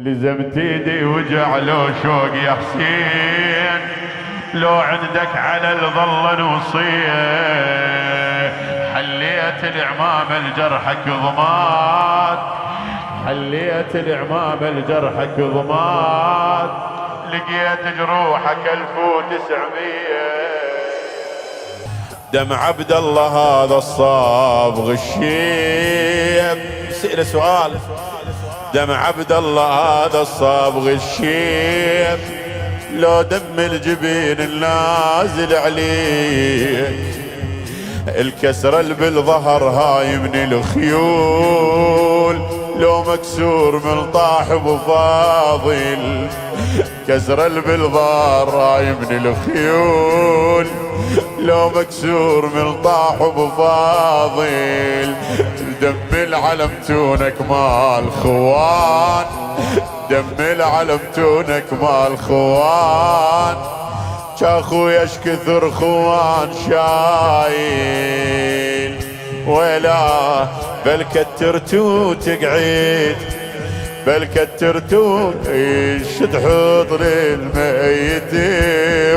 لزمت ايدي وجع لو شوق يا حسين، لو عندك على الظل نوصيه، حليت العمام الجرحك ضماد، حليت العمام الجرحك ضماد، لقيت جروحك 1900. دم عبد الله هذا الصابغ الشيب، سئل سؤال. دم عبد الله هذا الصابغ الشيب، لو دم الجبين النازل عليه، الكسر اللي بالظهر هاي من الخيول، لو مكسور من طاح ابو فاضل، كسر اللي بالظهر هاي من الخيول، لو مكسور من طاح ابو فاضل، دم العلم تونك مال خوان، دم العلم تونك مال خوان، شاخويا ايش كثر خوان شايل، ولا بل كترتو تقعد، بل كترتو شد حضر الميت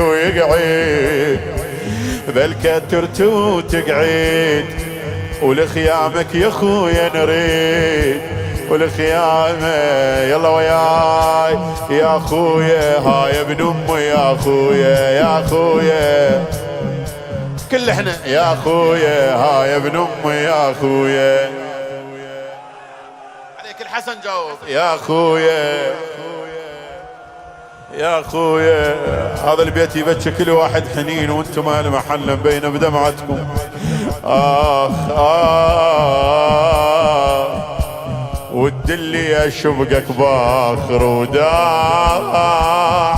ويقعد، بل كترتو تقعد، ولخيامك يا خويا نريد، والخيامة يلا وياي يا خويا، هاي ابن امي يا خويا، يا خويا كل احنا يا خويا، هاي ابن امي يا خويا. عليك الحسن جاوب يا خويا، يا خويا. هذا البيت يبكي كل واحد حنين، وانتم ما محل بين بدمعتكم. اخ والدلي اشبقك باخر وداع،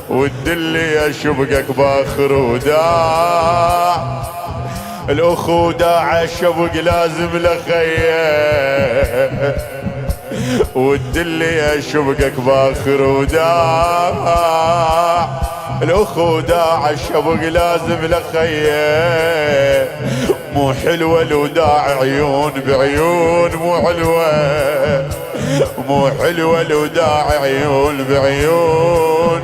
والدلي اشبقك باخر وداع، الاخو داع الشبق لازم لخيه، والدلي اشبقك باخر وداع، الاخو داع الشبق لازم لخيه، مو حلوة الوداع عيون بعيون، مو حلوة، مو حلوة الوداع عيون بعيون،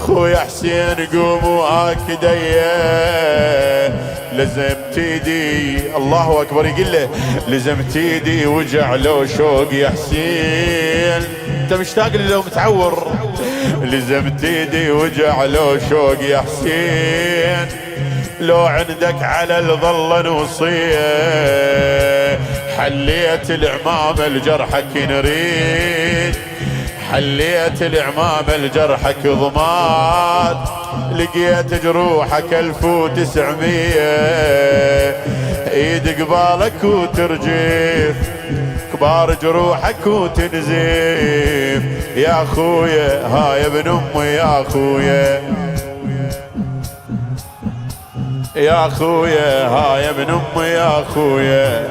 خويا حسين قوم واكديه، لزمت ايدي الله اكبر يقول له، لزمت ايدي وجع لو شوق يا حسين، انت مشتاق لي لو متعور، لزمت ايدي وجع لو شوق يا حسين، لو عندك على الظل نوصيه، حليت العمام الجرحك نريد، حليت العمام الجرحك ضماد، لقيت جروحك 1900، ايد قبالك وترجف، كبار جروحك وتنزف، يا خويا هاي ابن امي يا خويا، يا خويا هاي ابن امي يا خويا.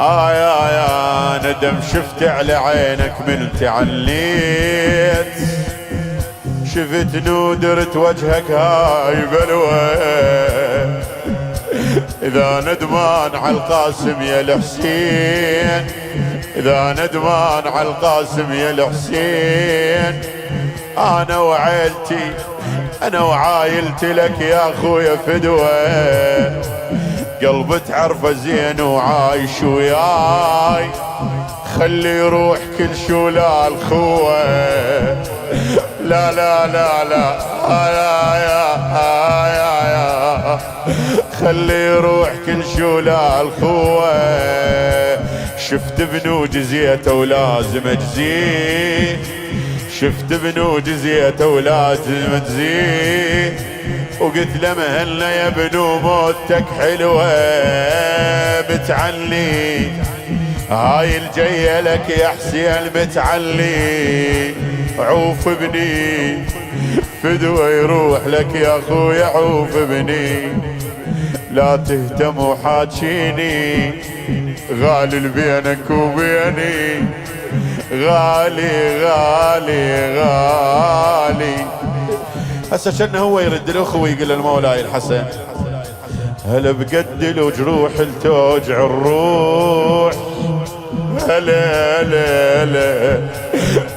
يا ندم شفت على عينك من تعليت، شفت نودرت وجهك هاي بلوى، اذا ندمان على القاسم يا الحسين، اذا ندمان على القاسم يا الحسين، انا وعيلتي انا وعايلتي لك يا اخويا فدوة، قلبي تعرفه زين وعايش وياي، خلي يروح كل شو لا الخوة، لا لا لا لا يا خلي يروح كل شو لا الخوة، شفت بنوج زيته ولازم اجزيه، شفت بنوج زيته ولازم تزيه، وقلت له مهلا يا بنو موتك حلوة بتعلي، هاي الجاية لك يا حسين بتعلي، عوف ابني فدوة يروح لك يا اخويا، عوف ابني لا تهتم وحاجيني، غالي بينك وبيني، غالي غالي غالي. هسه كان هو يرد الاخو ويقول المولاي الحسن، هل بقد لو جروح توجع الروح، هلا هلا هلا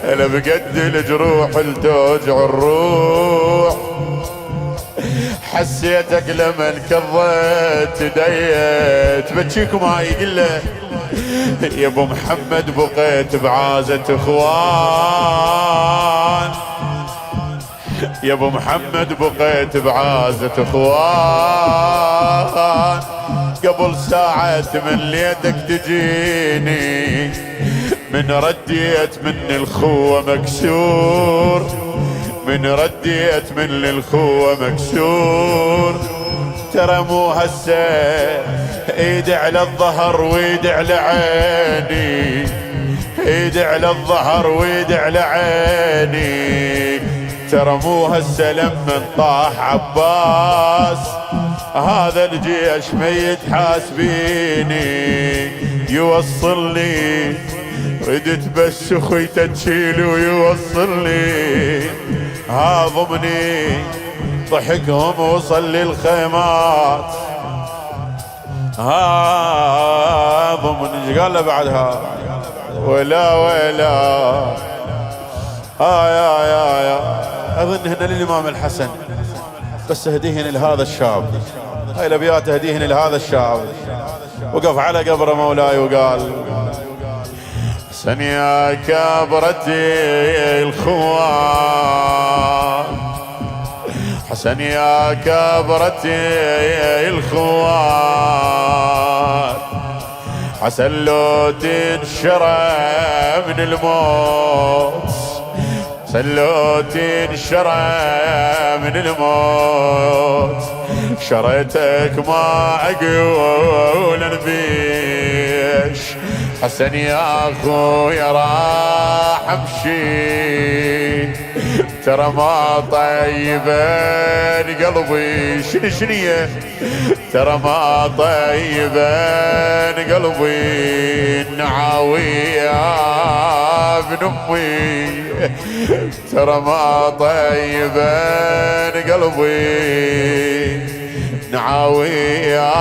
هلا بقد الجروح لتوجع الروح. حسيتك لما انكضت ديت بتشيكم هاي قله يا ابو محمد بقيت بعازة اخوان. يا ابو محمد بقيت بعازة اخوان. قبل ساعة من ليتك تجيني من رديت من الخوة مكسور. من رديت من الخوة مكسور. ترى مو هسه ايد على الظهر ويد على عيني. ايد على الظهر ويد على عيني. ترى مو هسه لما طاح عباس هذا الجيش ميت حاسبيني. يوصلني ردت بس اخويته تشيل ويوصلني. هاضمني ضحكهم وصل للخيمات. هاضمني ايش قال له بعدها؟ ولا ولا يا اظن هنا للامام الحسن بس اهديهن لهذا الشاب. هاي الابيات اهديهن لهذا الشاب. وقف على قبر مولاي وقال حسن يا كبرتي الخوان. حسن يا كبرتي الخوان. حسن لو تنشرى من الموت. حسن لو تنشرى من الموت. شريتك ما اقول نبيش. حسن يا اخويا راح امشي. ترى ما طيبان قلبي شنية. ترى ما طيبان قلبي النعاوي يا ابن امي. ترى ما طيبان قلبي نعاوي يا